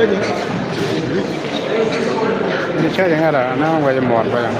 Ini saya jangan ada, nama wajah muat wajah.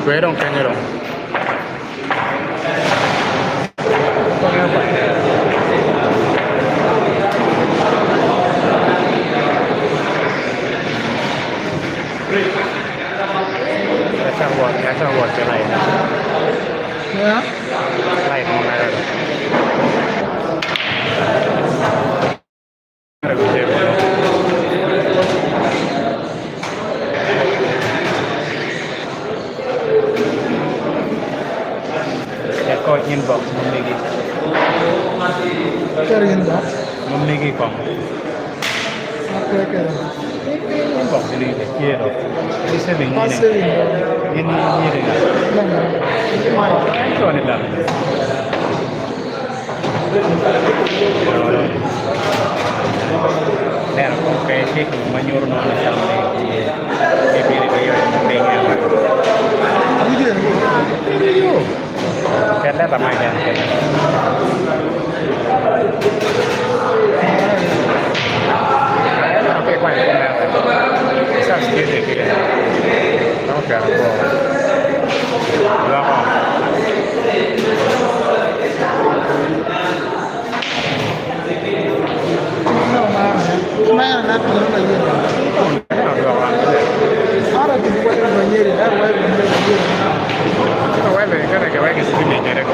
Gue dong kayaknya dong. Biasa buat ke lain. Ya. Lain mana? Inbox memiliki inbox memiliki kom inbox ini kira ini sering ini itu ada dalam dan kayak sih menyuruh nama sama ini pilih yang pentingnya Kayaknya ramai kan. Oke, kuat. Bisa sedikit ya. Kamu biar aku. Berapa? Mana nak belum lagi. Ada di buat banjir, ada banjir. Bueno, que vaya que sí me quiere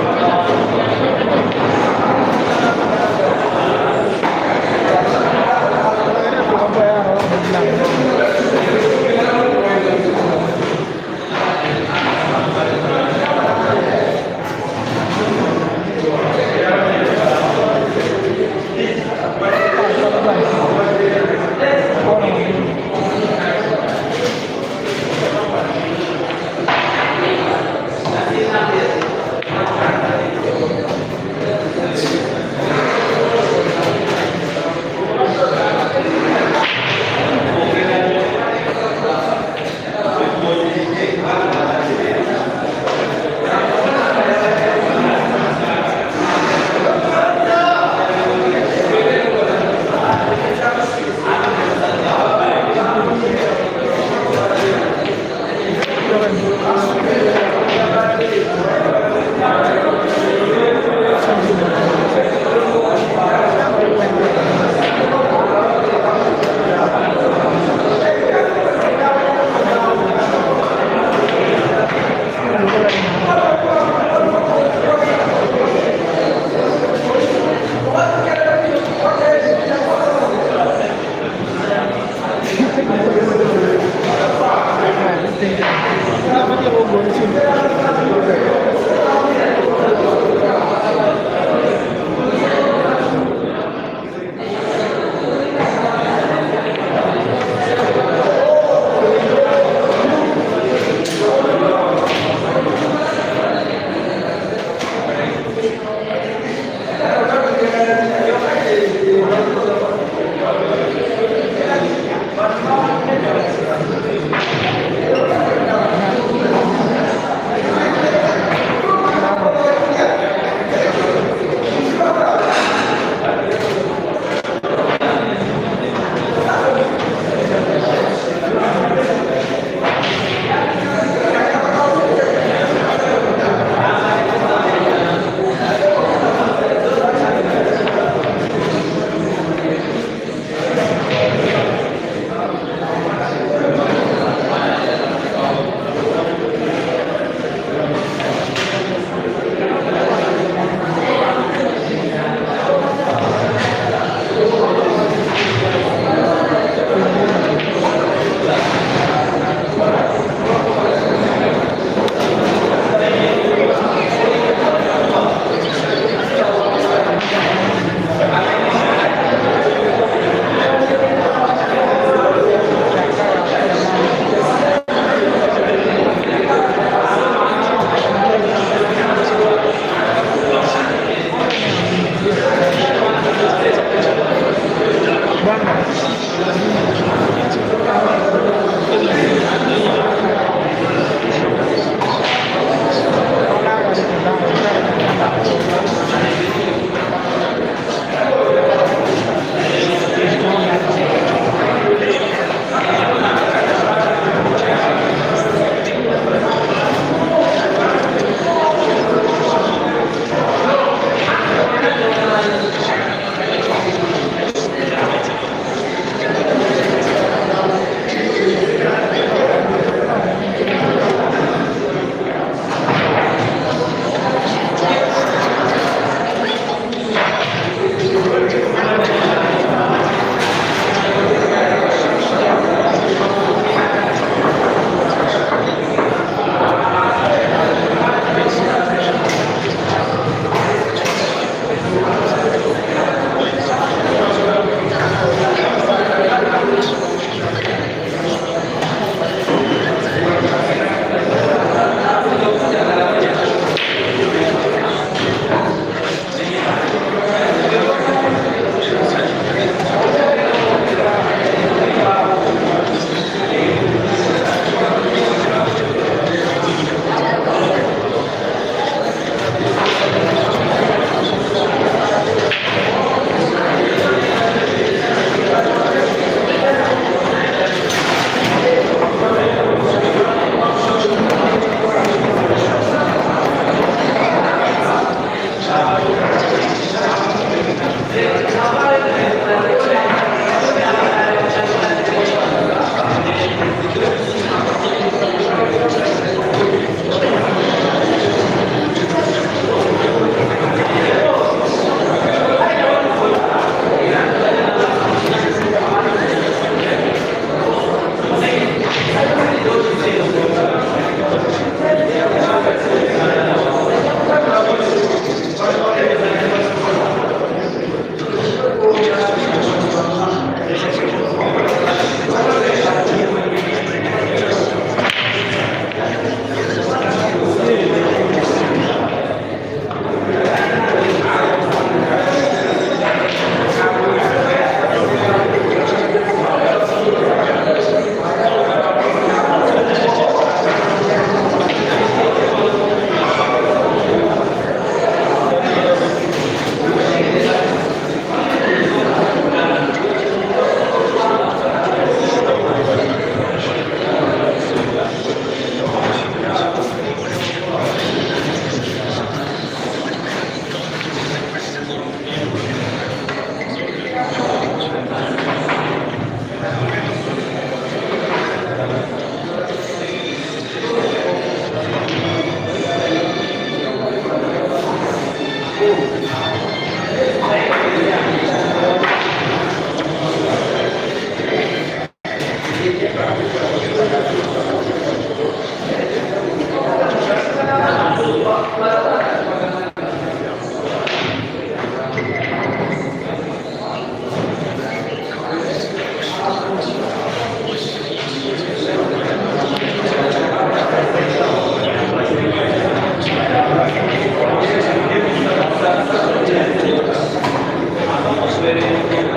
atmosfere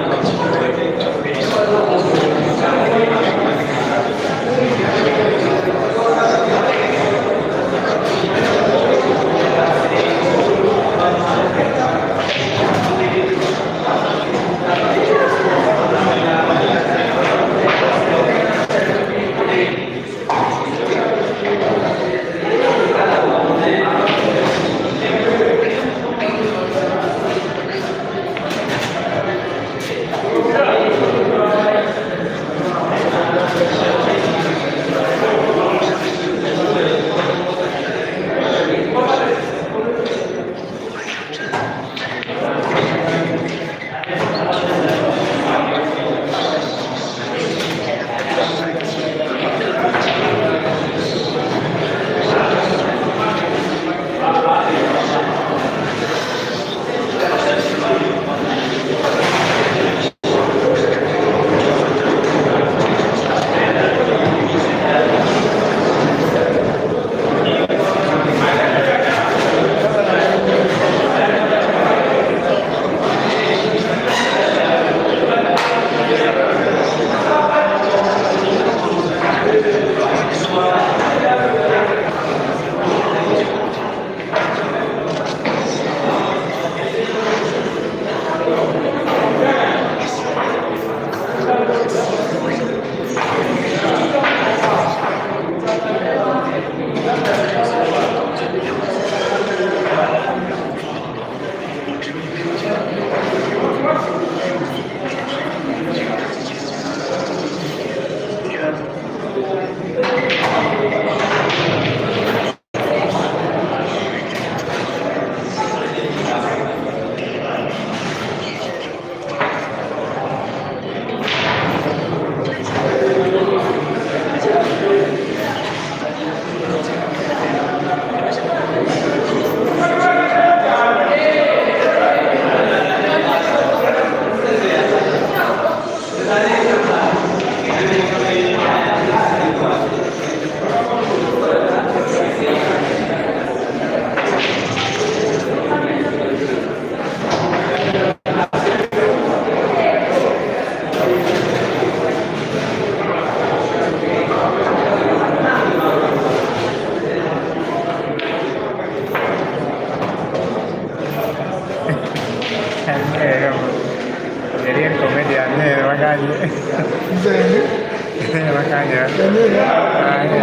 makanya Jadi makanya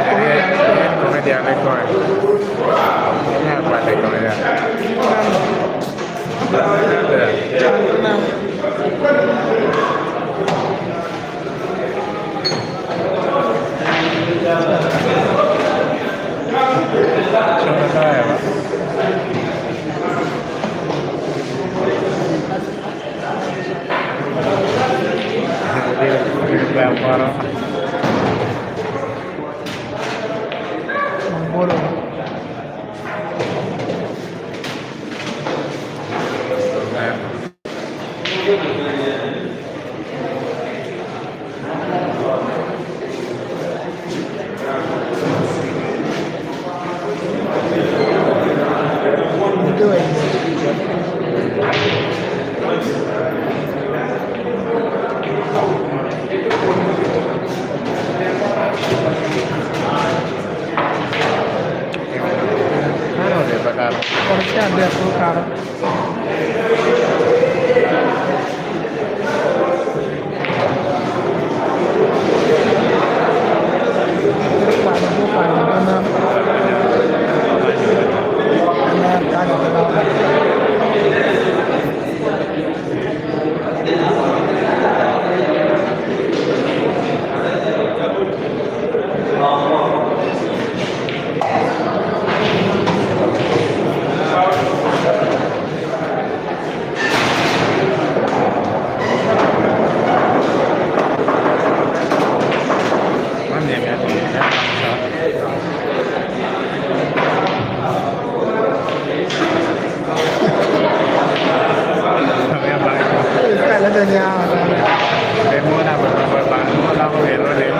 komedian lekor ini apa deh komedian ada enam suara saya pak Lempar Mangkoro. Itu mana deh bakar harusnya ada kulkar. mana ya yang paling Sekali ada nyawa. demo lah beberapa demo lah kok hero deh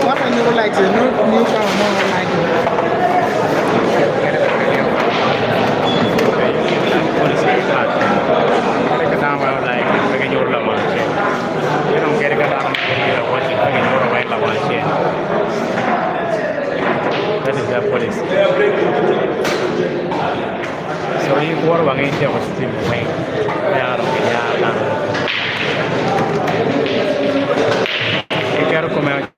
What when you like the new car more like That is the police. So you go bang India was still playing. Yeah, you quero comer.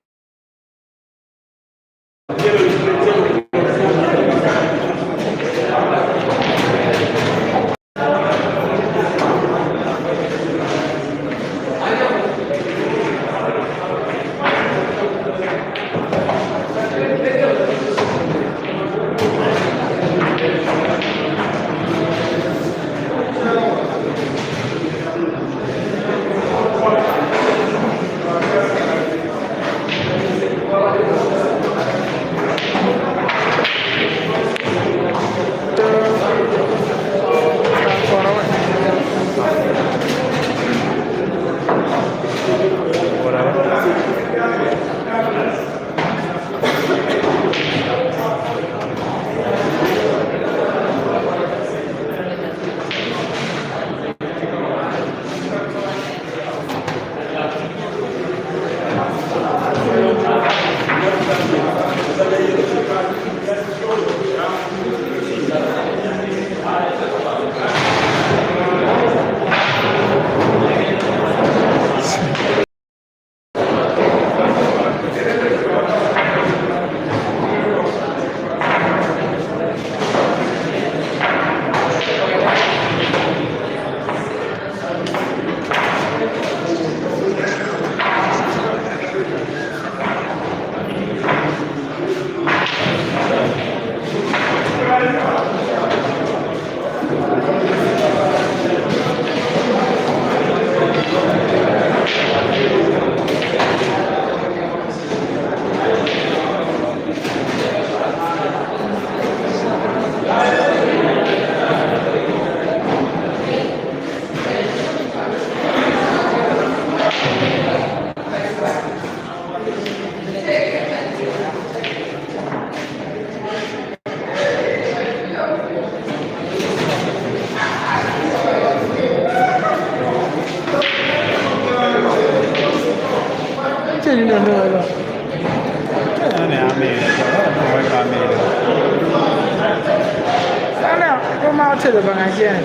Sana come out to the bank again.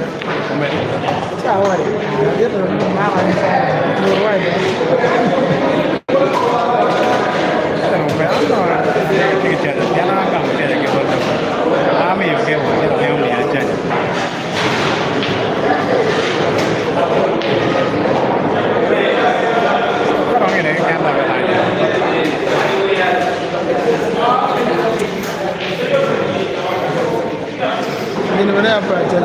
Ciao, I didn't know how I said. You're right. Ini mana apa aja?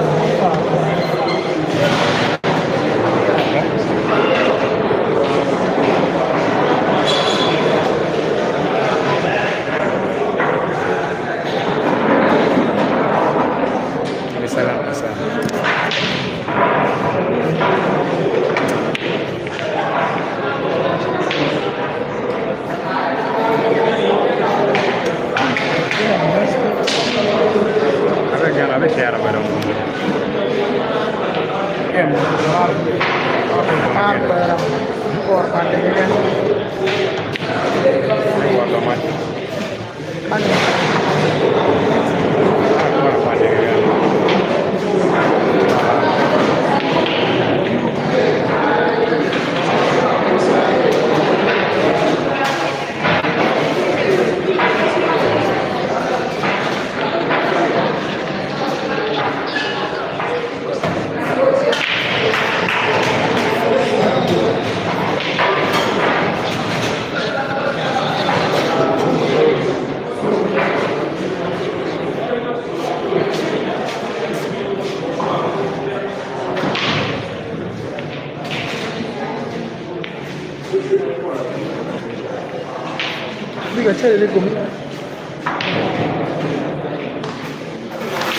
C'è delle gomme.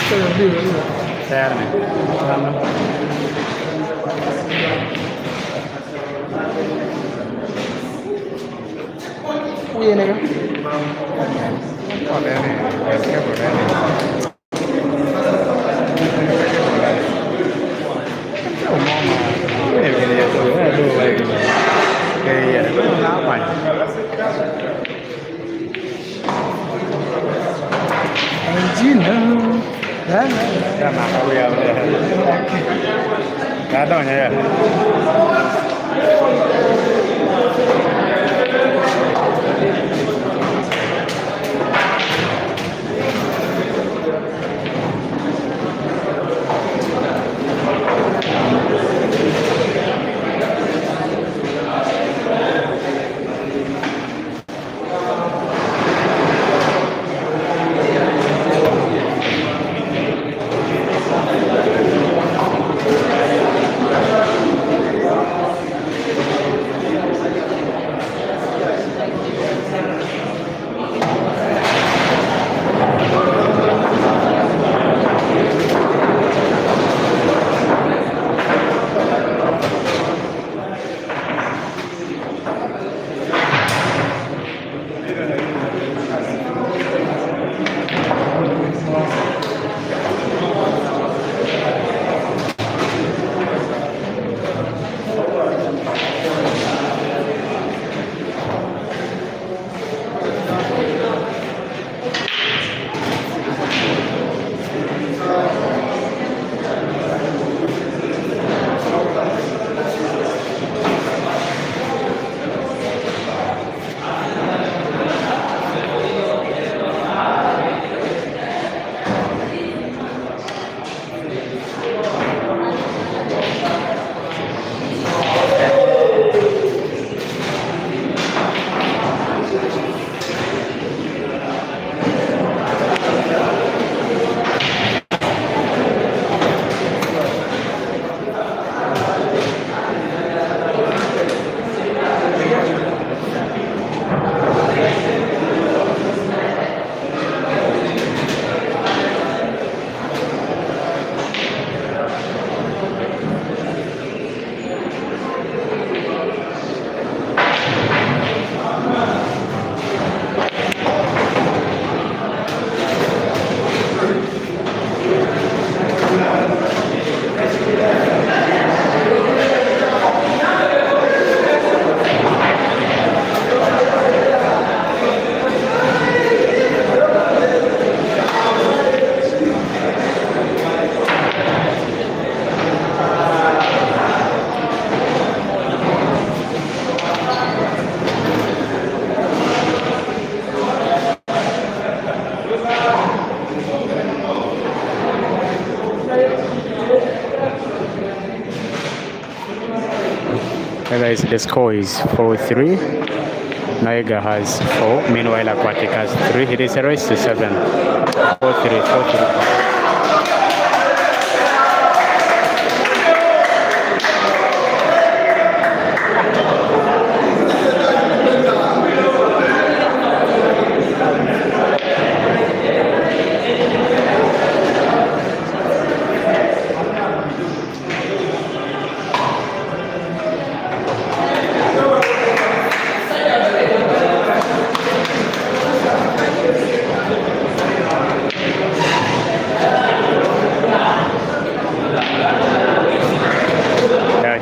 C'è un video. Serve. Viene. Va bene, va bene. Ra mà không yêu cá đâu nhỉ? guys, the score is 4-3. Naiga has 4. Meanwhile, Aquatic has 3. It is a race to 7. 4-3, 4-3.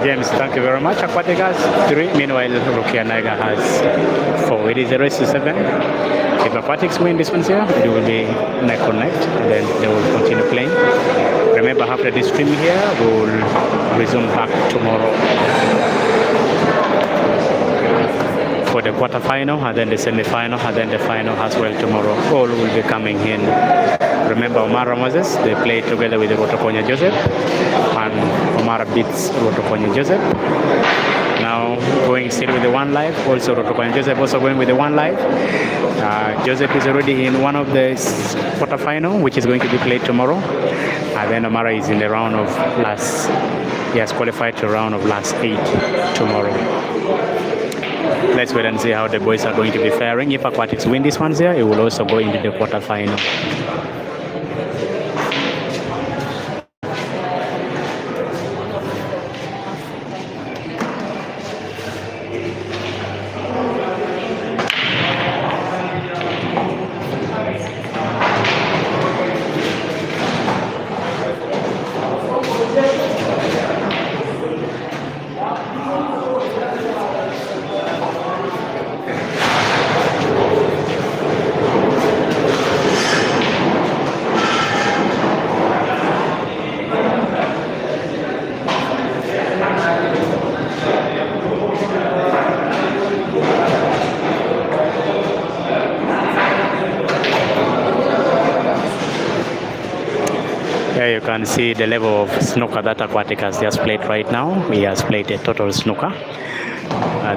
James, thank you very much. Aquatic has 3. Meanwhile, Rukia Naiga has 4. It is a race to 7. If Aquatics win this one here, it will be neck or neck. Then they will continue playing. Remember, after this stream here, we will resume back tomorrow for the quarterfinal, and then the semi-final, and then the final as well tomorrow. All will be coming in. Remember, Omar Moses, they play together with Rotokonya Joseph, and Omar beats Rotokonya Joseph. Now going still with the one life, also Rotokonya Joseph also going with the one life. Joseph is already in one of the quarterfinal, which is going to be played tomorrow. And then Omar is in the round of last, he has qualified to round of last 8 tomorrow. Let's wait and see how the boys are going to be faring. If Aquatics win this one here, it will also go into the quarterfinal. Here you can see the level of snooker that Aquatic has just played right now. He has played a total snooker.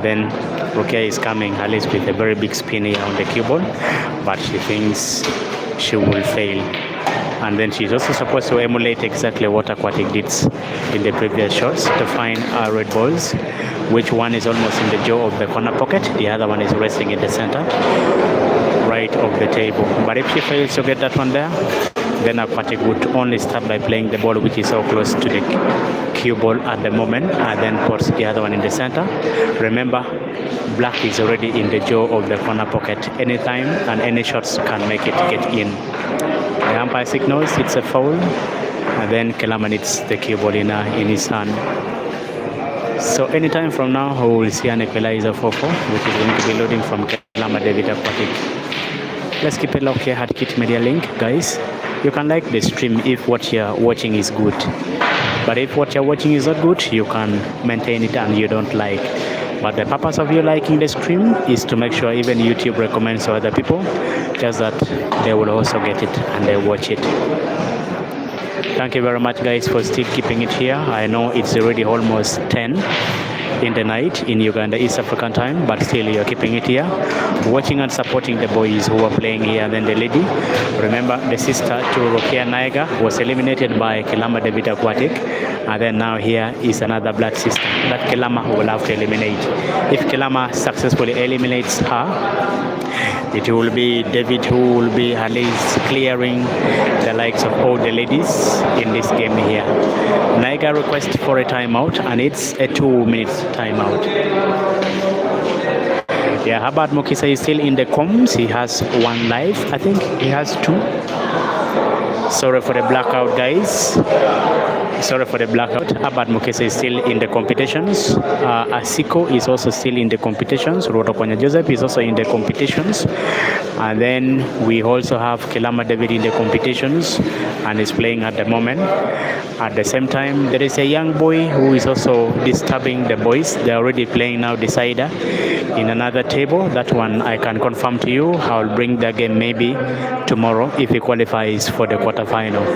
Then Rukia is coming, at least with a very big spin here on the cue ball, but she thinks she will fail. And then she's also supposed to emulate exactly what Aquatic did in the previous shots to find red balls, which one is almost in the jaw of the corner pocket, the other one is resting in the center right of the table. But if she fails to get that one there, then Aquatic would only start by playing the ball which is so close to the cue ball at the moment, and then puts the other one in the center. Remember, black is already in the jaw of the corner pocket. Anytime and any shots can make it get in. The umpire signals it's a foul, and then Kilama needs the cue ball in his hand. So anytime from now, we will see an equalizer 4-4, which is going to be loading from Kilama David Aquatic. Let's keep it locked here at Kit Media Link, guys. You can like the stream if what you're watching is good, but if what you're watching is not good, you can maintain it and you don't like. But the purpose of you liking the stream is to make sure even YouTube recommends to other people, just that they will also get it and they watch it. Thank you very much, guys, for still keeping it here. I know it's already almost 10 in the night in Uganda, East African time, but still you're keeping it here, watching and supporting the boys who are playing here. And then the lady, remember the sister to Rukia Naiga was eliminated by Kilama David Aquatic, and then now here is another blood sister that Kilama will have to eliminate. If Kilama successfully eliminates her, it will be David who will be at least clearing the likes of all the ladies in this game here. Naiga requests for a timeout, and it's a 2-minute timeout. Yeah, Habad Mokisa is still in the comms. He has 1 life. I think he has 2. Sorry for the blackout, guys. Sorry for the blackout. Abad Mukese is still in the competitions. Asiko is also still in the competitions. Rotokonya Joseph is also in the competitions. And then we also have Kilama David in the competitions and is playing at the moment. At the same time, there is a young boy who is also disturbing the boys. They're already playing now decider in another table. That one I can confirm to you. I'll bring the game maybe tomorrow if he qualifies for the quarterfinal.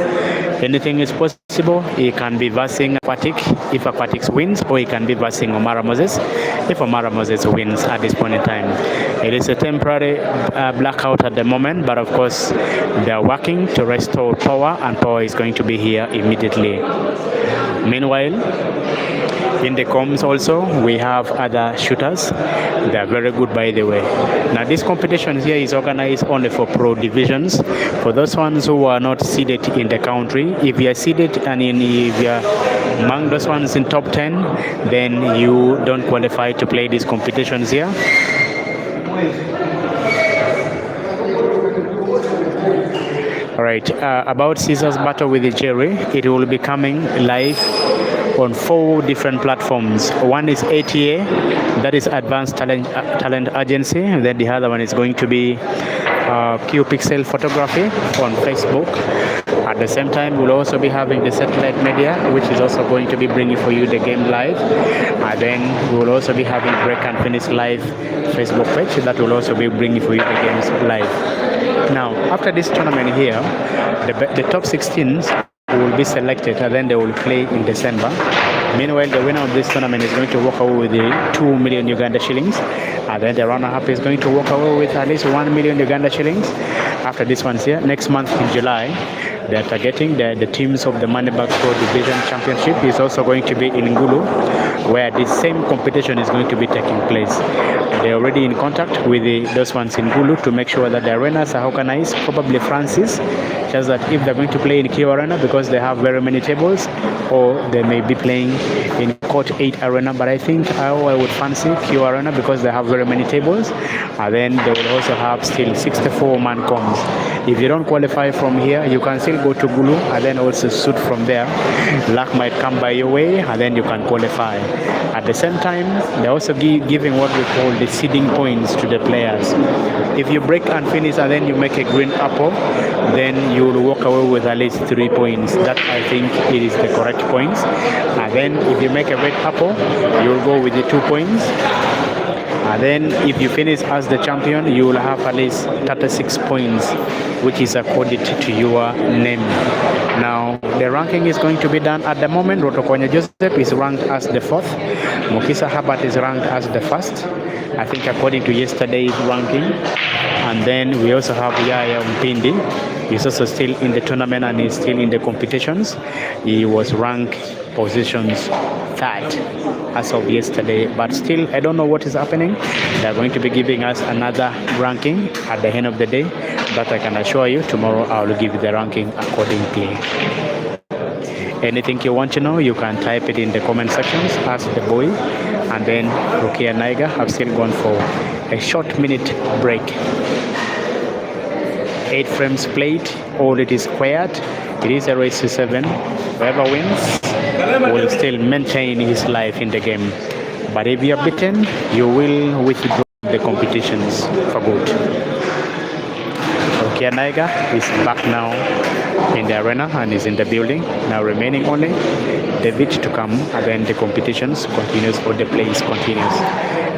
Anything is possible. He can be versing Aquatic if Aquatics wins, or he can be versing Omara Moses if Omara Moses wins at this point in time. It is a temporary blackout at the moment, but of course they are working to restore power, and power is going to be here immediately. Meanwhile, in the comms also, we have other shooters. They are very good, by the way. Now, this competition here is organized only for pro divisions. For those ones who are not seeded in the country, if you are seeded and if you are among those ones in top 10, then you don't qualify to play these competitions here. All right, about Caesar's battle with the Jerry, it will be coming live on 4 different platforms. One is ATA, that is Advanced Talent Agency, and then the other one is going to be Q Pixel Photography on Facebook. At the same time, we'll also be having the satellite media, which is also going to be bringing for you the game live. And then we will also be having Break and Finish live Facebook page that will also be bringing for you the games live. Now, after this tournament here, the top 16s will be selected, and then they will play in December. Meanwhile, the winner of this tournament is going to walk away with the 2 million Uganda shillings, and then the runner-up is going to walk away with at least 1 million Uganda shillings. After this one's here, next month in July, they are targeting the teams of the Moneybag Pro Division Championship is also going to be in Ngulu, where the same competition is going to be taking place. They're already in contact with those ones in Ngulu to make sure that the arenas are organized, probably Francis, just that if they're going to play in Q Arena because they have very many tables, or they may be playing in Court 8 Arena, but I think I would fancy Q Arena because they have very many tables. And then they will also have still 64-man comms. If you don't qualify from here, you can still go to Gulu and then also shoot from there. Luck might come by your way, and then you can qualify. At the same time, they're also giving what we call the seeding points to the players. If you break and finish and then you make a green apple, then you will walk away with at least 3 points. That, I think, it is the correct points. And then if you make a red apple, you will go with the 2 points. And then if you finish as the champion, you will have at least 36 points, which is accorded to your name. Now, the ranking is going to be done at the moment. Rotokonya Joseph is ranked as the 4th. Mukisa Herbert is ranked as the 1st, I think, according to yesterday's ranking. And then we also have Yaya Mpindi. He's also still in the tournament and he's still in the competitions. He was ranked positions 3rd as of yesterday, but still I don't know what is happening. They're going to be giving us another ranking at the end of the day, but I can assure you tomorrow I will give you the ranking accordingly. Anything you want to know, you can type it in the comment sections, ask the boy. And then Rukia and Naiga have still gone for a short minute break. 8 frames played, all it is squared. It is a race to 7. Whoever wins will still maintain his life in the game. But if you are beaten, you will withdraw the competitions for good. Rukia Naiga is back now in the arena and is in the building. Now remaining only David to come, and then the competitions continues or the plays continues.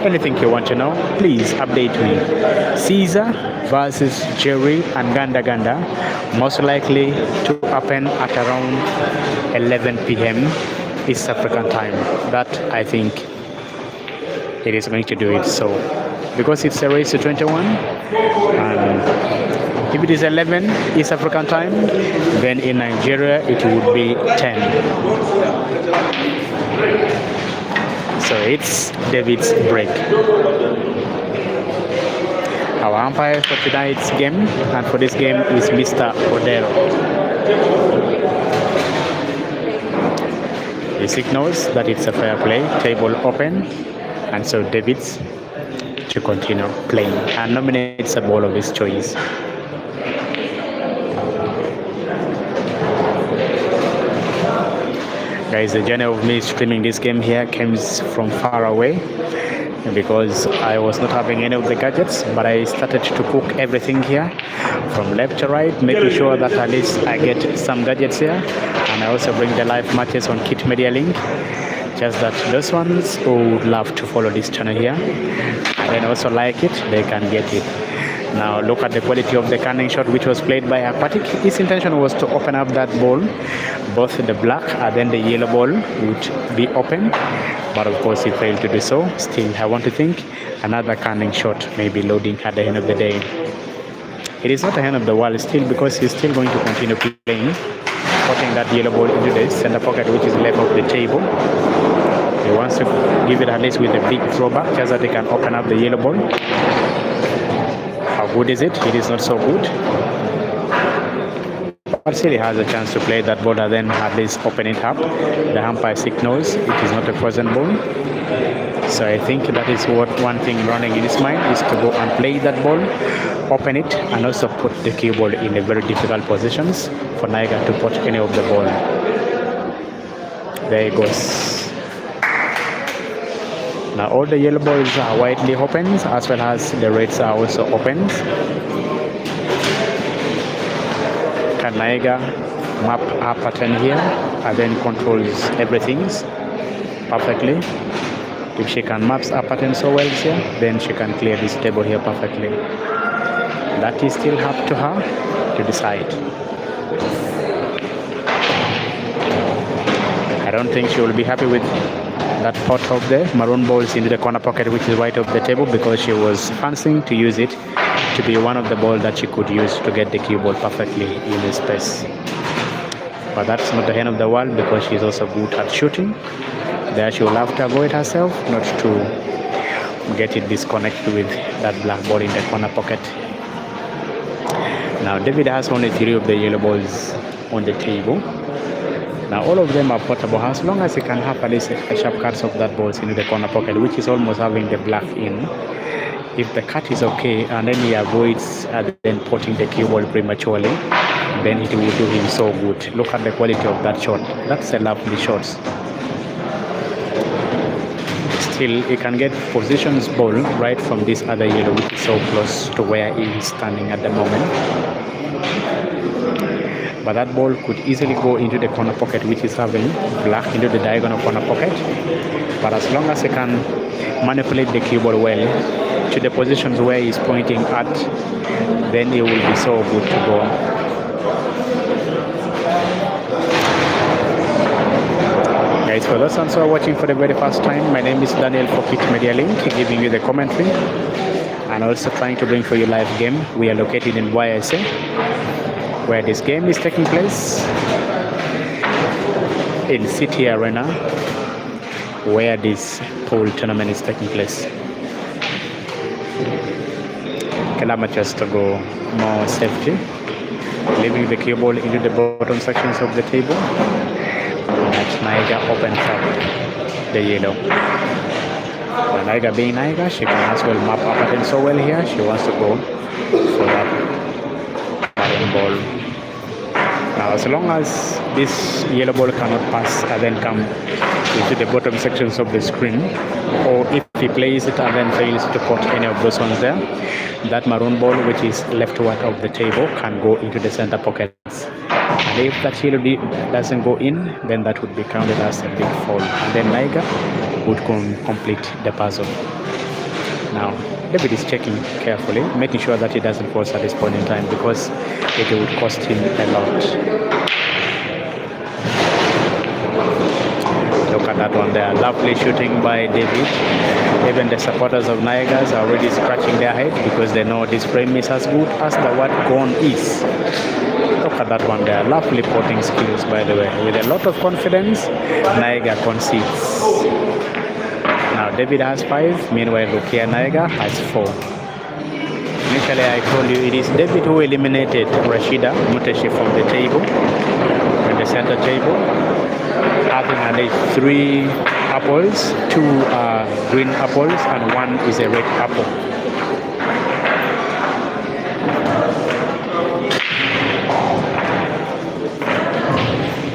Anything you want to know, please update me. Caesar versus Jerry and Ganda, most likely to happen at around 11 p.m. East African time. That, I think, it is going to do it. So, because it's a race to 21, and if it is 11 East African time, then in Nigeria it would be 10. So it's David's break. Our umpire for tonight's game and for this game is Mr. Odero. He signals that it's a fair play, table open, and so David's to continue playing and nominates a ball of his choice. Guys, the journey of me streaming this game here came from far away because I was not having any of the gadgets, but I started to cook everything here from left to right, making sure that at least I get some gadgets here, and I also bring the live matches on Kit Media Link, just that those ones who would love to follow this channel here and then also like it, they can get it. Now look at the quality of the canning shot which was played by Aquatic. His intention was to open up that ball. Both the black and then the yellow ball would be open. But of course he failed to do so. Still, I want to think another canning shot may be loading at the end of the day. It is not the end of the world still, because he's still going to continue playing, putting that yellow ball into the center pocket which is left of the table. He wants to give it at least with a big throwback just that he can open up the yellow ball. How good is it? It is not so good. But still he has a chance to play that ball and then at least open it up. The umpire signals it is not a frozen ball. So I think that is what one thing running in his mind is to go and play that ball, open it, and also put the cue ball in a very difficult positions for Naiga to put any of the ball. There it goes. Now all the yellow balls are widely open, as well as the reds are also open. Can Naiga map our pattern here and then controls everything perfectly? If she can map her pattern so well here, then she can clear this table here perfectly. That is still up to her to decide. I don't think she will be happy with that pot of the maroon balls into the corner pocket which is right of the table, because she was fancying to use it to be one of the balls that she could use to get the cue ball perfectly in the space. But that's not the end of the world, because she's also good at shooting. There she will have to avoid herself not to get it disconnected with that black ball in the corner pocket. Now David has only 3 of the yellow balls on the table. Now all of them are portable as long as he can have at least a sharp cuts of that balls into the corner pocket, which is almost having the black in. If the cut is okay and then he avoids then putting the cue ball prematurely, then it will do him so good. Look at the quality of that shot. That's a lovely shot. Still, he can get positions ball right from this other yellow, which is so close to where he is standing at the moment. But that ball could easily go into the corner pocket, which is having black into the diagonal corner pocket. But as long as he can manipulate the cue ball well to the positions where he's pointing at, then he will be so good to go. Guys, for those who are watching for the very first time, my name is Daniel for Kit Media Link, giving you the commentary and also trying to bring for you live game. We are located in YSA, where this game is taking place in City Arena, where this pool tournament is taking place. Kilama just to go more safety, leaving the cue ball into the bottom sections of the table. That Naiga opens up the yellow. Well, Naiga being Naiga, she can as well map her pattern so well here. She wants to go for that maroon ball. Now, as long as this yellow ball cannot pass and then come into the bottom sections of the screen, or if he plays it and then fails to put any of those ones there, that maroon ball, which is leftward of the table, can go into the center pockets. And if that yellow doesn't go in, then that would be counted as a big fall, and then Naiga would complete the puzzle. Now, David is checking carefully, making sure that he doesn't force at this point in time, because it would cost him a lot. Look at that one there. Lovely shooting by David. Even the supporters of Naigas are already scratching their head because they know this frame is as good as the word gone is. Look at that one there. Lovely potting skills, by the way. With a lot of confidence, Naiga concedes. Now David has 5, meanwhile Rukia Naiga has 4. Initially I told you it is David who eliminated Rashida Muteshi from the table, from the center table, having at least 3 apples, 2 are green apples and 1 is a red apple.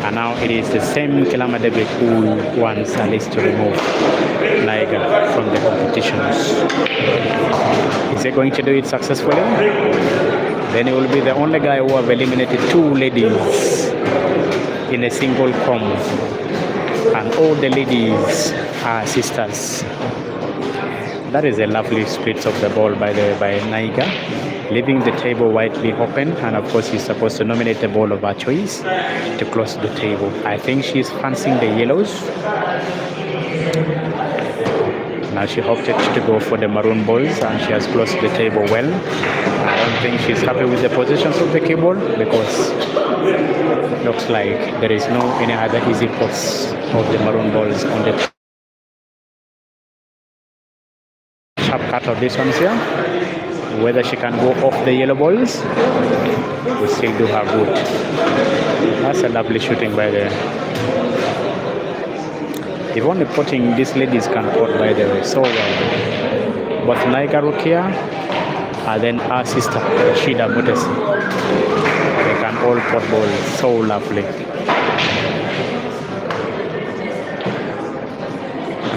And now it is the same Kilama David who wants at least to remove Naiga from the competitions. Is he going to do it successfully? Then he will be the only guy who have eliminated 2 ladies in a single comb. And all the ladies are sisters. That is a lovely split of the ball by Naiga, leaving the table widely open, and of course she's supposed to nominate the ball of her choice to close the table. I think she's fancying the yellows. Now she opted to go for the maroon balls, and she has closed the table well. I don't think she's happy with the positions of the keyboard, because looks like there is no any other easy pots of the maroon balls on the sharp cut of this ones here. Whether she can go off the yellow balls, we still do her good. That's a lovely shooting by the. If only potting these ladies can pot, by the way, so well. But Naiga Rukia and then our sister Shida Mutesi, they can all pot balls so lovely.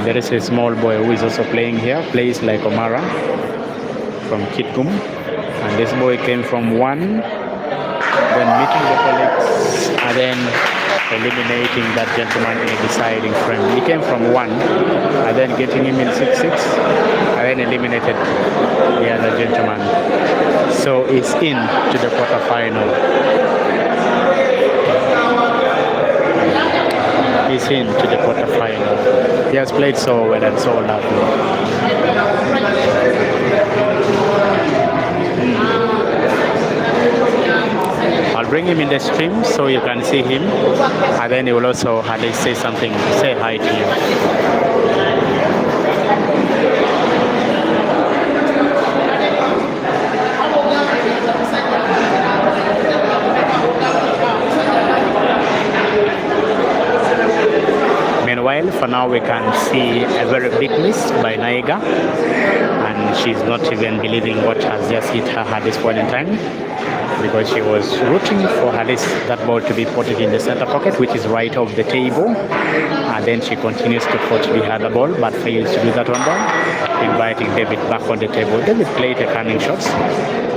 There is a small boy who is also playing here, plays like Omara from Kitgum, and this boy came from 1, then meeting the colleagues, and then eliminating that gentleman in a deciding frame. He came from 1, and then getting him in 6-6, and then eliminated the other gentleman. So he's in to the quarterfinal. He's in to the quarterfinal. He has played so well and so lovely. I'll bring him in the stream so you can see him, and then he will also say something, say hi to you. Meanwhile, for now we can see a very big miss by Naiga, and she's not even believing what has just hit her at this point in time, because she was rooting for at least that ball to be potted in the center pocket, which is right off the table, and then she continues to pot the other ball but fails to do that one down, inviting David back on the table. David played a cunning shots,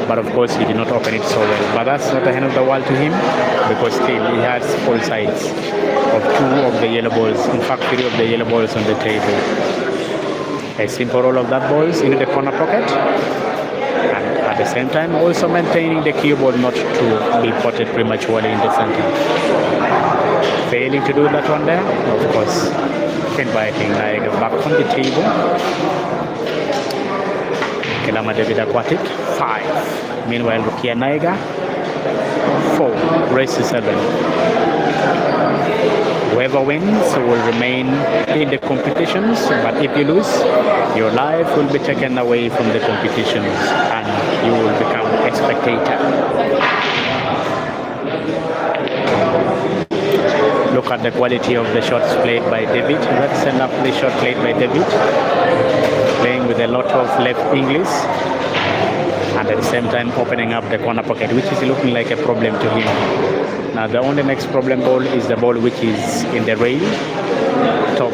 but of course he did not open it so well. But that's not the end of the world to him, because still he has all sides of 2 of the yellow balls, in fact 3 of the yellow balls on the table. A simple roll of that balls into the corner pocket, and at the same time also maintaining the cue ball not to be potted prematurely in the center. Failing to do that one there, of course inviting Naiga back on the table. Kilama David Aquatic 5. Meanwhile Rukia Naiga 4. Race to 7. Whoever wins will remain in the competitions, but if you lose, your life will be taken away from the competitions and you will become a spectator. Look at the quality of the shots played by David. That's a lovely shot played by David, playing with a lot of left English, and at the same time opening up the corner pocket, which is looking like a problem to him. Now the only next problem ball is the ball which is in the rail, top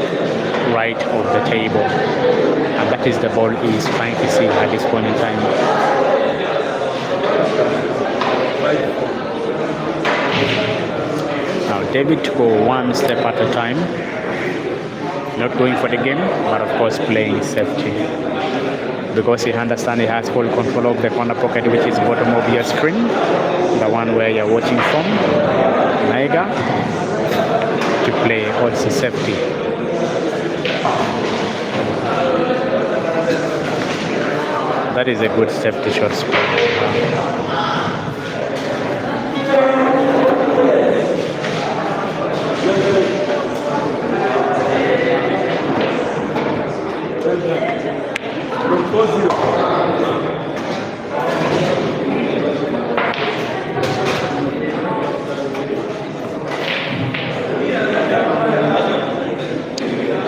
right of the table, and that is the ball he is trying to see at this point in time. Now David to go one step at a time, not going for the game, but of course playing safety, because he understands he has full control of the corner pocket, which is bottom of your screen, the one where you're watching from. Naiga to play also safety. That is a good safety shot spot.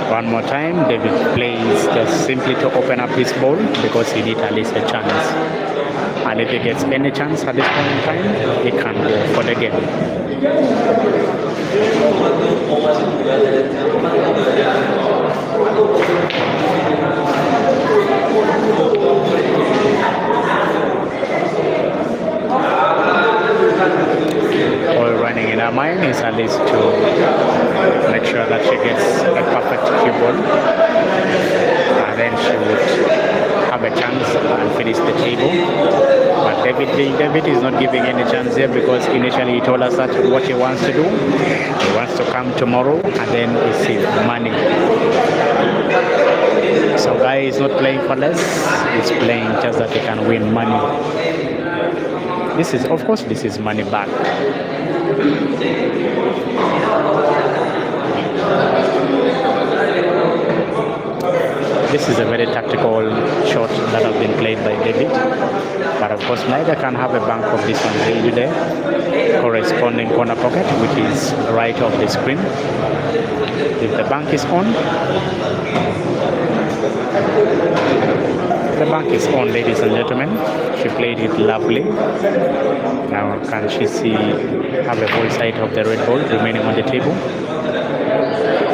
One more time, David plays just simply to open up his ball, because he needs at least a chance. And if he gets any chance at this point in time, he can go for the game. All running in her mind is at least to make sure that she gets a perfect cue ball, and and then she would have a chance and finish the table. But David is not giving any chance here because initially he told us that what he wants to do, he wants to come tomorrow and then receive money. So guy is not playing for less, he's playing just that he can win money. This is, of course, this is money back. This is a very tactical shot that has been played by David. But of course, Naiga can have a bank of this one really there. Corresponding corner pocket, which is right of the screen. If the bank is on, the bank is on, ladies and gentlemen. She played it lovely. Now can she see have a whole side of the red ball remaining on the table?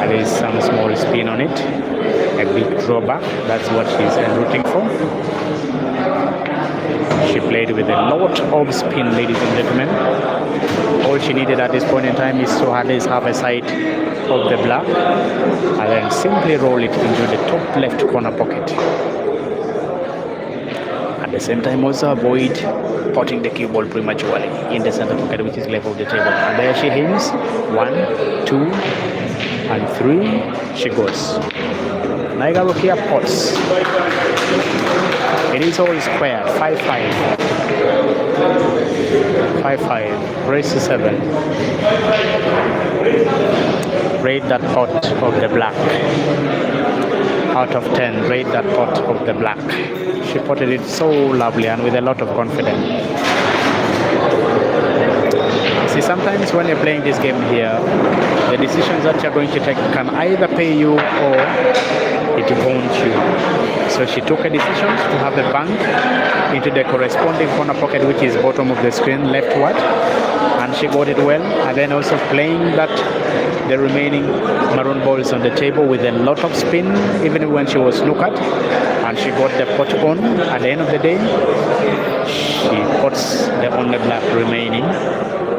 There is some small spin on it. A big drawback, that's what she's rooting for. She played with a lot of spin, ladies and gentlemen. All she needed at this point in time is to at least have a side of the black and then simply roll it into the top left corner pocket. At the same time also avoid potting the cue ball prematurely in the center pocket, which is left of the table. And there she aims. 1, 2 and 3. She goes. Naiga Rukia pots. It is all square. 5-5. 5-5. Raise to 7. Rate that pot of the black. Out of 10, rate that pot of the black. She potted it so lovely and with a lot of confidence. See, sometimes when you're playing this game here, the decisions that you're going to take can either pay you or it won't you. So she took a decision to have a bank into the corresponding corner pocket, which is bottom of the screen, leftward, and she got it well. And then also playing that the remaining maroon balls on the table with a lot of spin, even when she was snookered, and she got the pot on. At the end of the day, she puts the only black remaining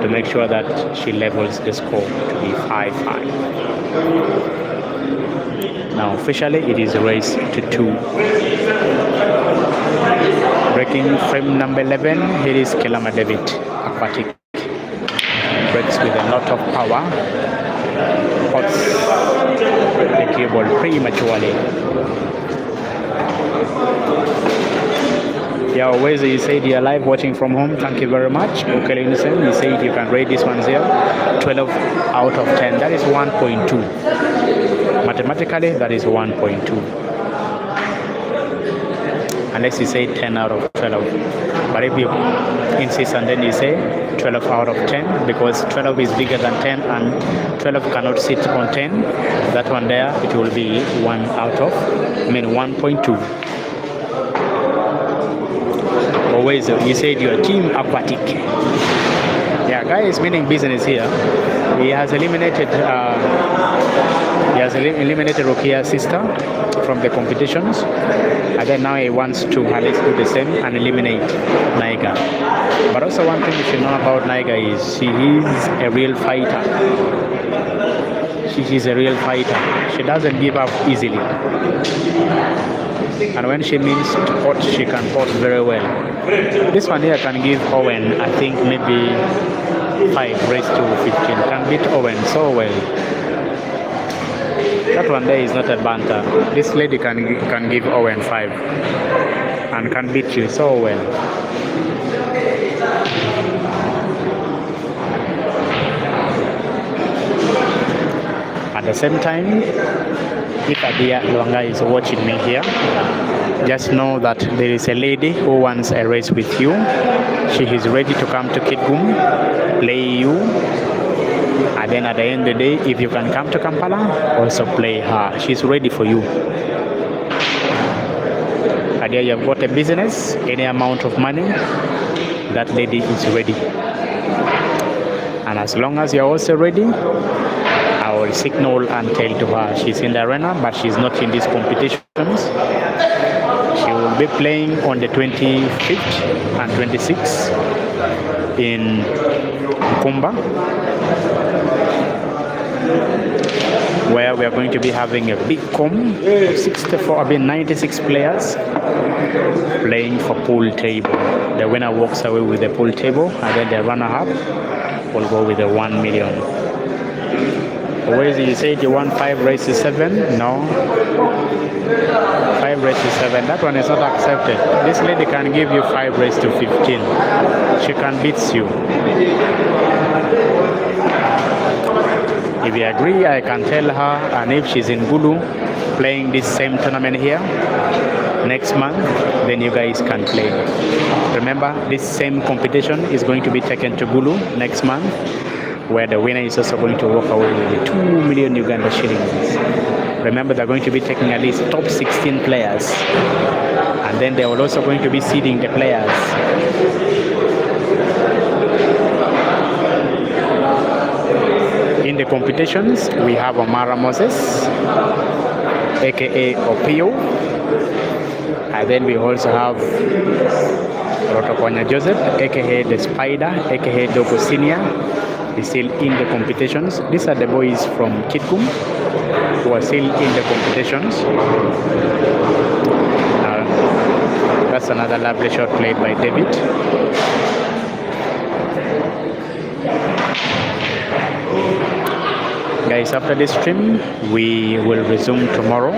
to make sure that she levels the score to be 5-5. Now officially it is raised to 2. Breaking frame number 11, here is Kilama David, aquatic. Breaks with a lot of power. Pots the cue ball prematurely. Yeah, always you said you're live watching from home. Thank you very much. Okay, listen, you said you can rate this one here 12 out of 10. That is 1.2. Mathematically, that is 1.2. Unless you say 10 out of 12. But if you insist and then you say 12 out of 10, because 12 is bigger than 10 and 12 cannot sit on 10, that one there, it will be 1 out of, 1.2. Always, you said your team aquatic. Yeah, guy is meaning business here. He has eliminated Rukia's sister from the competitions, and then now he wants to at least do the same and eliminate Naiga. But also one thing you should know about Naiga is she is a real fighter. She is a real fighter. She doesn't give up easily. And when she means to pot, she can pot very well. This one here can give Owen, I think maybe 5 raised to 15. Can beat Owen so well. That one there is not a banter. This lady can give Owen 5 and can beat you so well. At the same time, if Adia Luanga is watching me here, just know that there is a lady who wants a race with you. She is ready to come to Kitgum, play you, and then at the end of the day, if you can come to Kampala, also play her. She's ready for you. Adia, you have got a business, any amount of money, that lady is ready. And as long as you're also ready, I will signal and tell to her she's in the arena, but she's not in these competitions. She will be playing on the 25th and 26th in Kumba. where we are going to be having a big com of 96 players playing for pool table. The winner walks away with the pool table, and then the runner-up will go with the 1 million. Whereas you said you want 5 raised to 7? No. 5 raised to 7. That one is not accepted. This lady can give you 5 raised to 15. She can beat you. If you agree, I can tell her, and if she's in Gulu playing this same tournament here next month, then you guys can play. Remember, this same competition is going to be taken to Gulu next month, where the winner is also going to walk away with the 2 million Uganda shillings. Remember, they're going to be taking at least top 16 players, and then they are also going to be seeding the players. In the competitions, we have Omara Moses, aka Opio, and then we also have Rotokonya Joseph, aka the Spider, aka Dogo Senior. He's still in the competitions. These are the boys from Kitgum who are still in the competitions. That's another lovely shot played by David. Guys, after this stream, we will resume tomorrow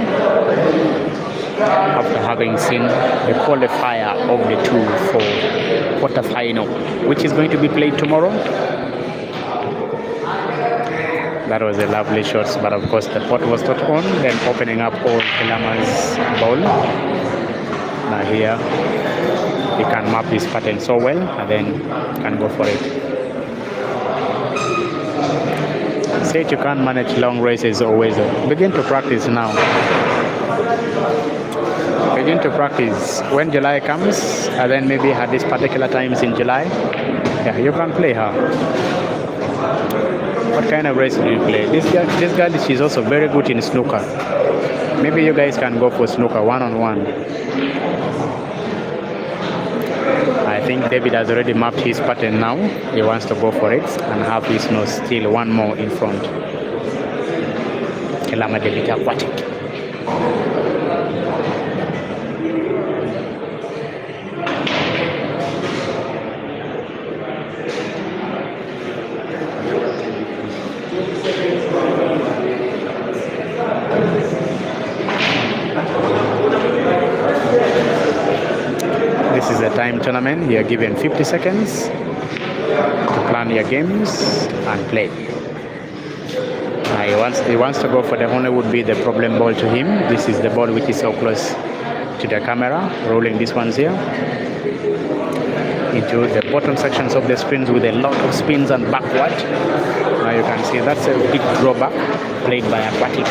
after having seen the qualifier of the 2 for quarterfinal, which is going to be played tomorrow. That was a lovely shot, but of course the pot was not on, then opening up all Kilama's ball. Now here, he can map his pattern so well, and then can go for it. Say you can't manage long races always. Begin to practice now. Begin to practice. When July comes, and then maybe at these particular times in July, yeah, you can play her. What kind of race do you play? This girl, she's also very good in snooker. Maybe you guys can go for snooker one-on-one. I think David has already mapped his pattern now. He wants to go for it and have his nose still one more in front. Kilama David Aquatic. This is a time tournament. You are given 50 seconds to plan your games and play. He wants to go for the only would be the problem ball to him. This is the ball which is so close to the camera. Rolling these ones here into the bottom sections of the screens with a lot of spins and backward. Now you can see that's a big drawback played by Aquatic.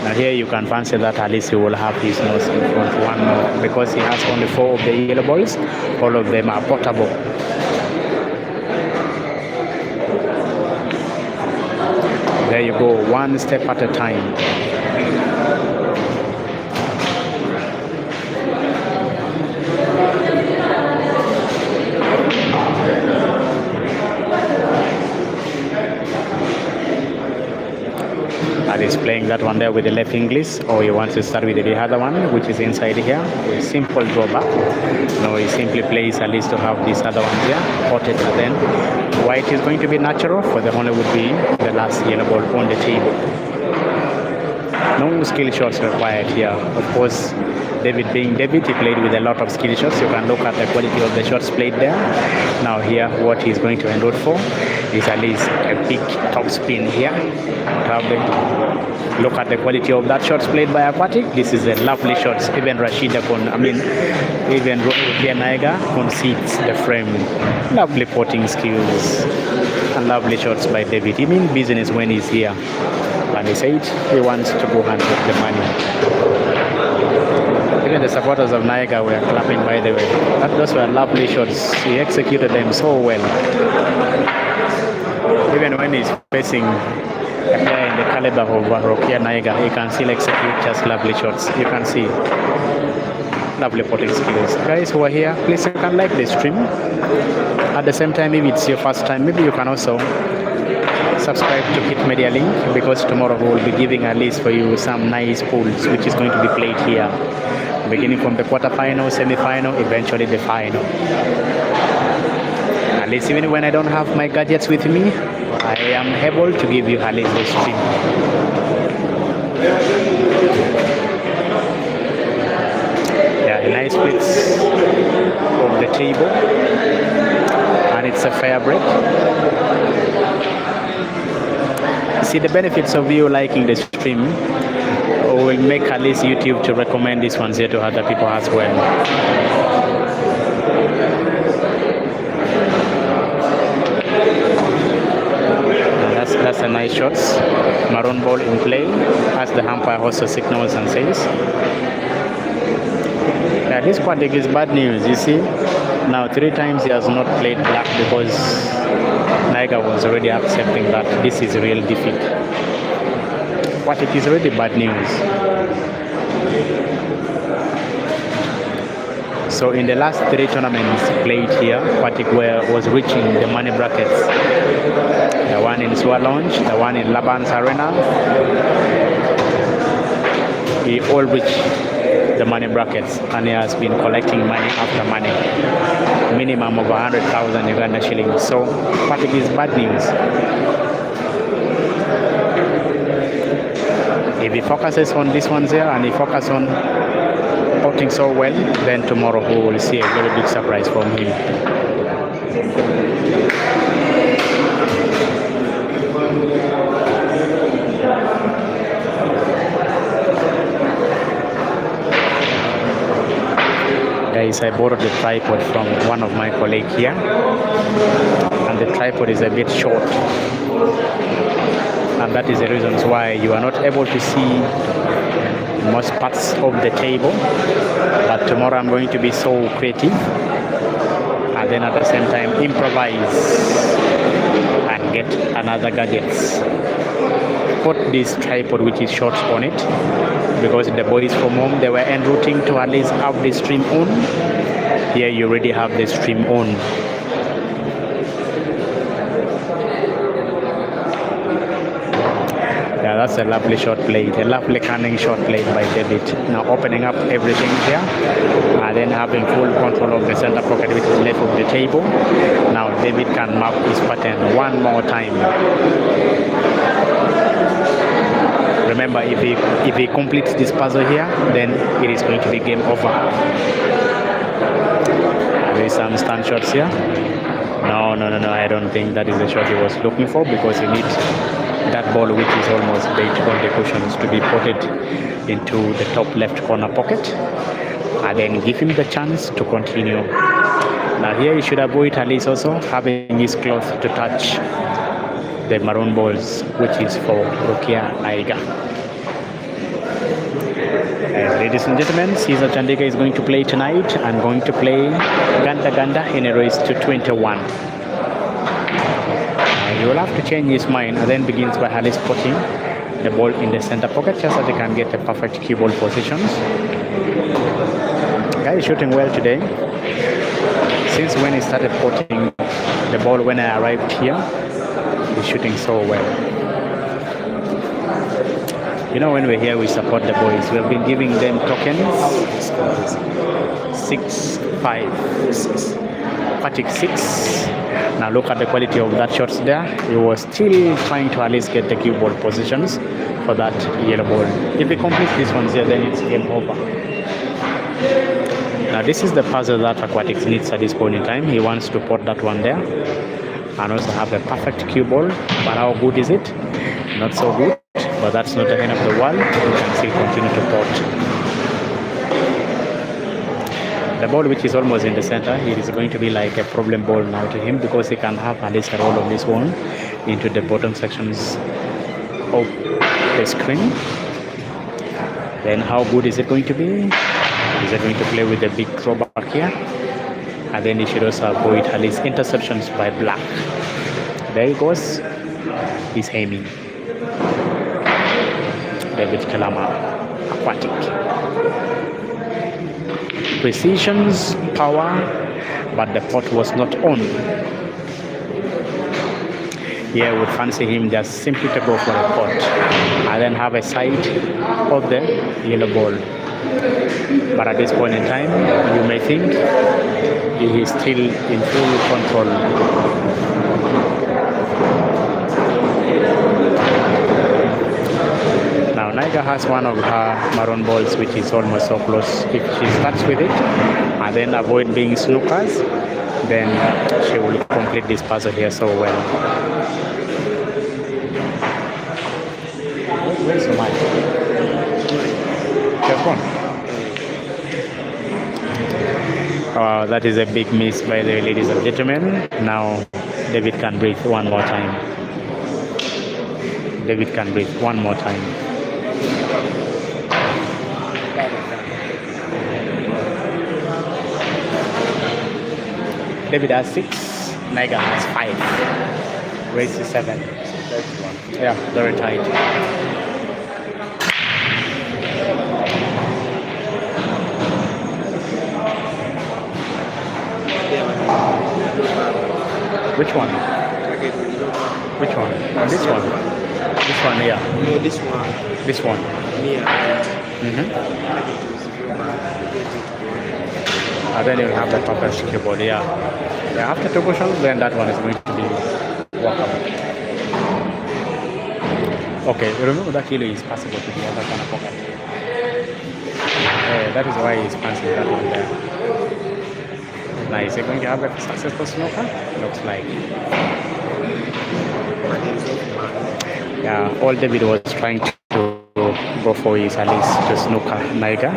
Now here you can fancy that at least he will have his nose in front one more, because he has only 4 of the yellow balls. All of them are portable. There you go, one step at a time. He's playing that one there with the left English, or he wants to start with the other one, which is inside here, with simple drawback. No, he simply plays at least to have this other one here, potted, and then white is going to be natural, for the only would be the last yellow ball on the table. No skill shots required here. Of course, David being David, he played with a lot of skill shots. You can look at the quality of the shots played there. Now here, what he's going to end out for is at least a big top spin here. Look at the quality of that shots played by Aquatic. This is a lovely shots. Even Rukia Naiga concedes the frame. Lovely potting skills and lovely shots by David. He means business when he's here. And he said he wants to go and get the money. Even the supporters of Naiga were clapping, by the way. Those were lovely shots. He executed them so well. Even when he's facing a player in the caliber of Rukia Naiga, he can still execute just lovely shots. You can see lovely potting skills. Guys who are here, please you can like the stream. At the same time, if it's your first time, maybe you can also subscribe to Hit Media Link, because tomorrow we will be giving a list for you some nice pools which is going to be played here, beginning from the quarterfinal, semi-final, eventually the final. At least even when I don't have my gadgets with me, I am able to give you at least the stream. Yeah, a nice splits of the table, and it's a fair break. See, the benefits of you liking the stream will make at least YouTube to recommend these ones here to other people as well. That's a nice shot. Maroon ball in play, as the umpire also signals and says. Yeah, this Quatic is bad news, you see. Now 3 times he has not played black because Naiga was already accepting that this is real defeat. Quatic is already bad news. So in the last 3 tournaments played here, Quatic was reaching the money brackets. The one in Swa Lounge, the one in Laban's Arena. He all reached the money brackets, and he has been collecting money after money. Minimum of 100,000 Uganda shillings. So Quatic is bad news. If he focuses on this one here and he focuses on potting so well, then tomorrow we will see a very big surprise from him. Guys, I borrowed the tripod from one of my colleagues here, and the tripod is a bit short, and that is the reasons why you are not able to see most parts of the table. But tomorrow I'm going to be so creative, and then at the same time improvise and get another gadgets. Put this tripod which is short on it, because the boys from home, they were en routing to at least have the stream on. Here you already have the stream on. Yeah, that's a lovely shot played, a lovely cunning shot played by David. Now opening up everything here, and then having full control of the center pocket which is left of the table. Now David can map his pattern one more time. Remember, if he completes this puzzle here, then it is going to be game over. There is some stand shots here. No, I don't think that is the shot he was looking for, because he needs that ball which is almost bait on the cushions to be potted into the top left corner pocket, and then give him the chance to continue. Now here he should avoid at least also having his cloth to touch the maroon balls, which is for Rukia Naiga. Ladies and gentlemen, Caesar Chandika is going to play tonight and going to play Ganda Ganda in a race to 21. He will have to change his mind, and then begins by Alice putting the ball in the center pocket just so they can get the perfect cue ball positions. Guy is shooting well today. Since when he started putting the ball when I arrived here, he's shooting so well. You know, when we're here, we support the boys. We have been giving them tokens. 6, 5, 6. Patrick 6. Now look at the quality of that shots there. He was still trying to at least get the cue ball positions for that yellow ball. If he completes this one here, then it's game over. Now this is the puzzle that Aquatics needs at this point in time. He wants to put that one there and also have a perfect cue ball. But how good is it? Not so good. But that's not the end of the world. You can still continue to pot. The ball which is almost in the center, it is going to be like a problem ball now to him, because he can have at least a roll of this one into the bottom sections of the screen. Then how good is it going to be? Is it going to play with a big throwback here? And then he should also avoid at least interceptions by black. There he goes. He's aiming. David Kilama, Aquatic. Precision's power, but the pot was not on. here would fancy him just simply to go for a pot and then have a side of the yellow ball. But at this point in time, you may think he is still in full control. Now Naiga has one of her maroon balls which is almost so close. If she starts with it and then avoid being snookers, then she will complete this puzzle here so well. Where's the mic? Just one. That is a big miss by the ladies and gentlemen. Now David can breathe one more time. David can breathe one more time. David has 6, Naiga has 5, race is 7. Yeah, very tight. Which one? Which one? This one? This one, yeah. No, this one. This one. Yeah. And then you'll have the perfect keyboard, yeah. Yeah, after two cushions, then that one is going to be workable. Okay, remember that kilo is possible to the other kind of pocket. That is why he's fancy that one there. Now, is he going to have a successful snooker? Looks like. Yeah, all David was trying to go for is at least to snooker Naiga.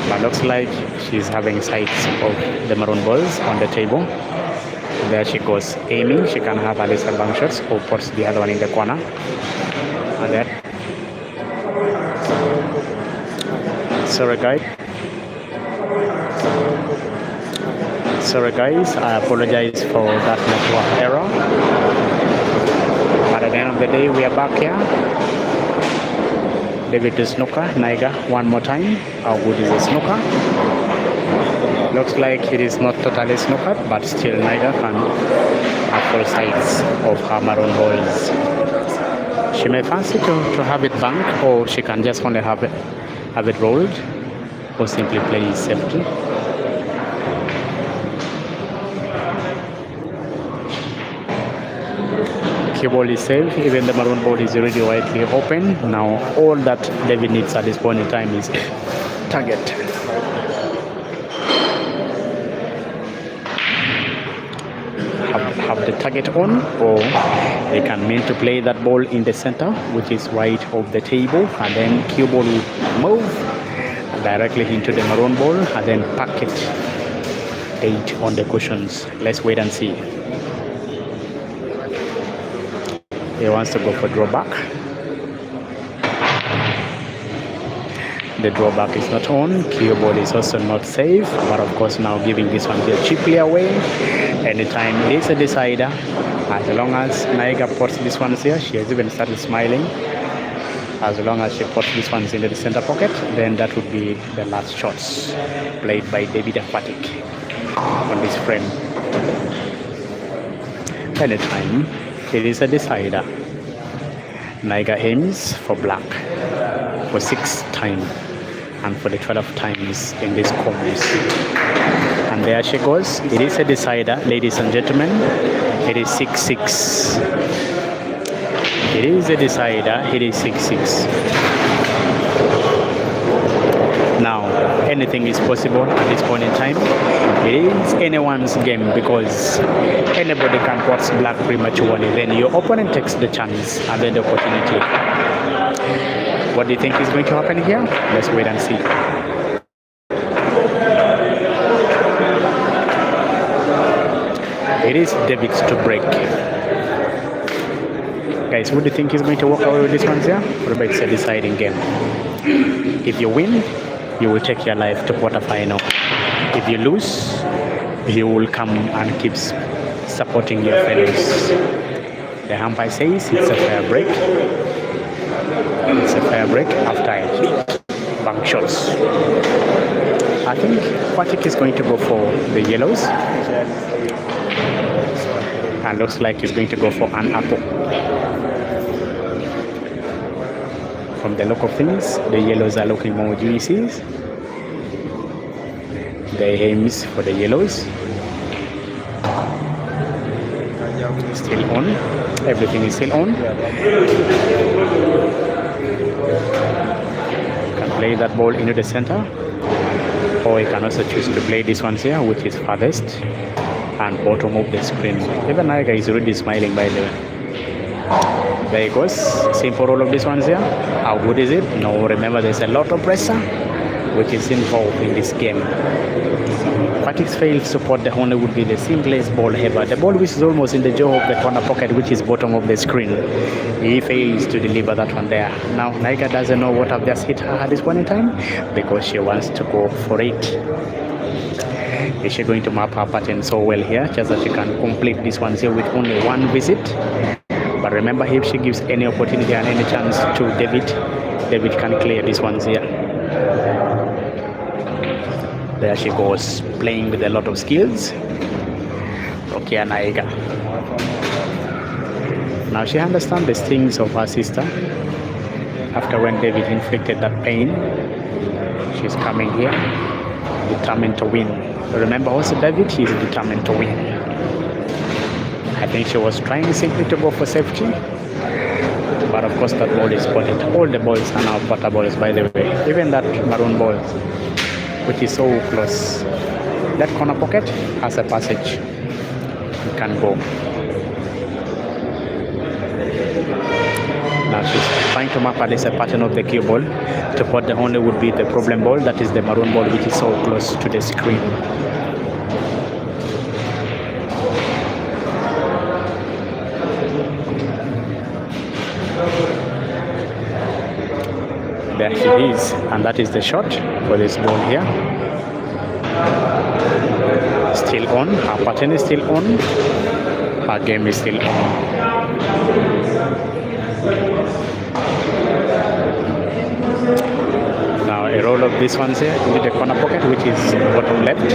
But looks like she's having sights of the maroon balls on the table. There she goes aiming. She can have at least a bank shots or puts the other one in the corner. And then, sorry guys, I apologize for that network error. But at the end of the day, we are back here. David to snooker, Naiga one more time. How good is the snooker? Looks like it is not totally snookered, but still Naiga can have full sides of her maroon balls. She may fancy to have it banked, or she can just only have it rolled, or simply play safety. Cue ball is safe, even the maroon ball is already widely open. Now all that David needs at this point in time is target. Have the target on, or they can mean to play that ball in the center, which is right of the table, and then cue ball will move directly into the maroon ball and then pack it 8 on the cushions. Let's wait and see. He wants to go for drawback. The drawback is not on. Cue ball is also not safe, but of course now giving this one here cheaply away. Anytime it is a decider, as long as Naiga puts this one here, she has even started smiling. As long as she puts this one into the center pocket, then that would be the last shots played by David Aquatic on this frame. Anytime it is a decider, Naiga aims for black for 6th time and for the 12th times in this course. And there she goes. It is a decider, ladies and gentlemen. It is 6-6. It is a decider. It is 6-6. Now, anything is possible at this point in time. It is anyone's game because anybody can cross black prematurely. Then your opponent takes the chance and then the opportunity. What do you think is going to happen here? Let's wait and see. It is David's to break. Guys, what do you think is going to walk away with this one here? Remember, it's a deciding game. If you win, you will take your life to quarterfinal. If you lose, you will come and keep supporting your fellows. The umpire says it's a fair break. It's a fair break after I hit bank shots. I think Patrick is going to go for the yellows. and looks like he's going to go for an apple. From the look of things, the yellows are looking more juicy. The aims for the yellows. Still on. Everything is still on. Can play that ball into the center. Or you can also choose to play this one here, which is farthest and bottom of the screen. Even Naiga is already smiling, by the way. There he goes. Simple roll of this one here. How good is it? No, remember there's a lot of pressure which is involved in this game. Patrick's failed support the Honda would be the simplest ball ever. The ball which is almost in the jaw of the corner pocket, which is bottom of the screen. He fails to deliver that one there. Now Naiga doesn't know what I've just hit her at this point in time because she wants to go for it. Is she going to map her pattern so well here, just that she can complete this one here with only one visit? But remember, if she gives any opportunity and any chance to David can clear this one here. There she goes, playing with a lot of skills. Rukia Naiga. Now she understands the stings of her sister. After when David inflicted that pain, she's coming here, determined to win. Remember also David, he's determined to win. I think she was trying simply to go for safety. But of course that ball is spotted. All the balls are now potter balls, by the way. Even that maroon ball, which is so close. That corner pocket has a passage. You can go. Now she's trying to map at least a pattern of the cue ball. To put the only would be the problem ball, that is the maroon ball, which is so close to the screen. There he is, and that is the shot for this ball here. Still on, her pattern is still on, her game is still on. Now a roll of this one here with the corner pocket, which is bottom left.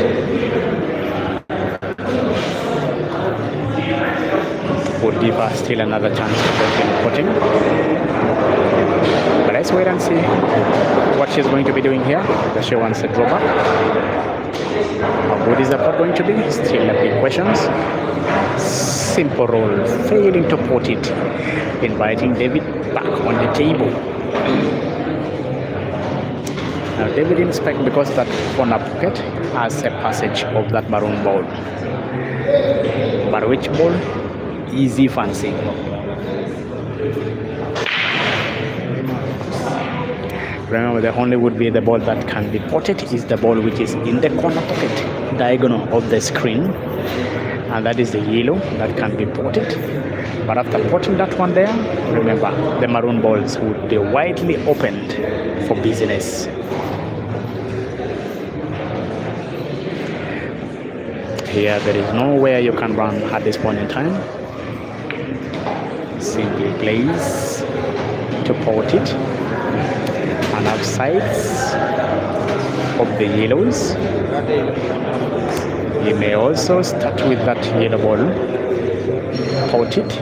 Would give her still another chance to get in putting. But let's wait and see what she's going to be doing here, because she wants a draw back. How good is the pot going to be? Still a big questions. Simple roll, failing to put it, inviting David back on the table. Now David inspect because that corner pocket has a passage of that maroon ball. But which ball? Easy fancy. Remember, the only would be the ball that can be potted is the ball which is in the corner pocket, diagonal of the screen, and that is the yellow that can be potted. But after potting that one there, remember, the maroon balls would be widely opened for business. Here, there is nowhere you can run at this point in time. Simply plays to pot it. And upsides of the yellows. You may also start with that yellow ball, pot it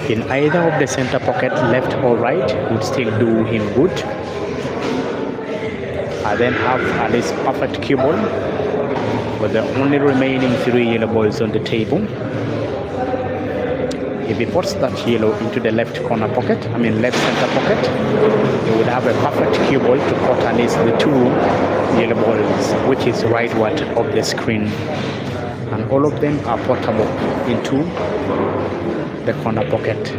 in either of the center pocket, left or right, would still do him good. And then have at least perfect cue ball with the only remaining 3 yellow balls on the table. If he puts that yellow into the left corner pocket, left center pocket, he would have a perfect cue ball to put at least the 2 yellow balls, which is rightward of the screen. And all of them are portable into the corner pocket.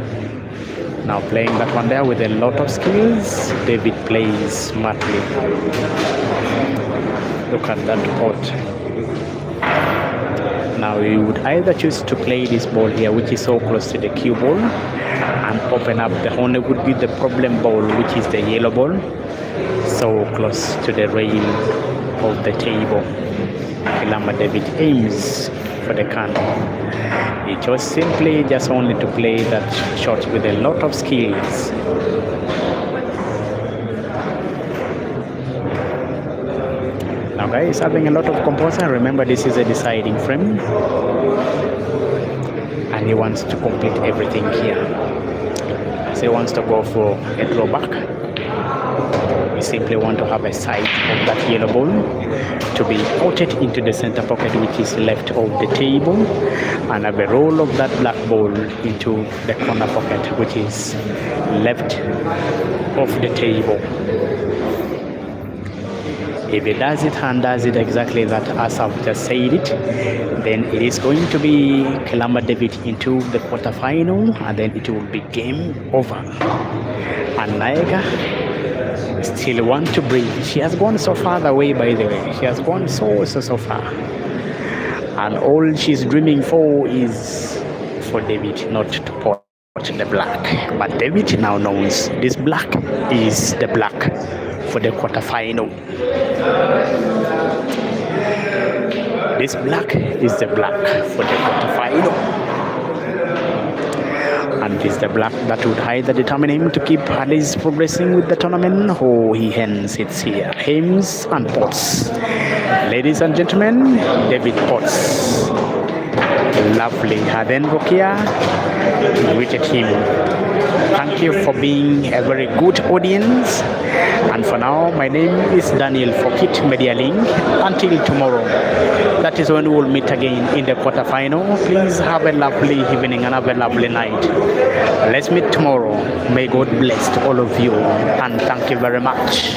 Now playing that one there with a lot of skills, David plays smartly. Look at that pot. Now you would either choose to play this ball here, which is so close to the cue ball, and open up the honey would be the problem ball, which is the yellow ball, so close to the rail of the table. Kilama David aims for the can. He chose simply just only to play that shot with a lot of skills. Now guys, having a lot of composure. Remember, this is a deciding frame. and he wants to complete everything here. So he wants to go for a drawback. We simply want to have a side of that yellow ball to be outed into the center pocket, which is left of the table, and have a roll of that black ball into the corner pocket, which is left of the table. If he does it and does it exactly that as I've just said it, then it is going to be Kilama David into the quarterfinal, and then it will be game over. And Naiga still want to breathe. She has gone so far away, by the way. She has gone so far. And all she's dreaming for is for David not to pot the black. But David now knows this black is the black for the quarterfinal. This black is the black for the quarterfinal. And this is the black that would either determine him to keep at least progressing with the tournament, or he ends it here. Hames and Potts. Ladies and gentlemen, David Potts. Lovely. And then Rukia greeted him. Thank you for being a very good audience. And for now, my name is Daniel for Kit Media Link. Until tomorrow, that is when we will meet again in the quarterfinal. Please have a lovely evening and have a lovely night. Let's meet tomorrow. May God bless all of you, and thank you very much.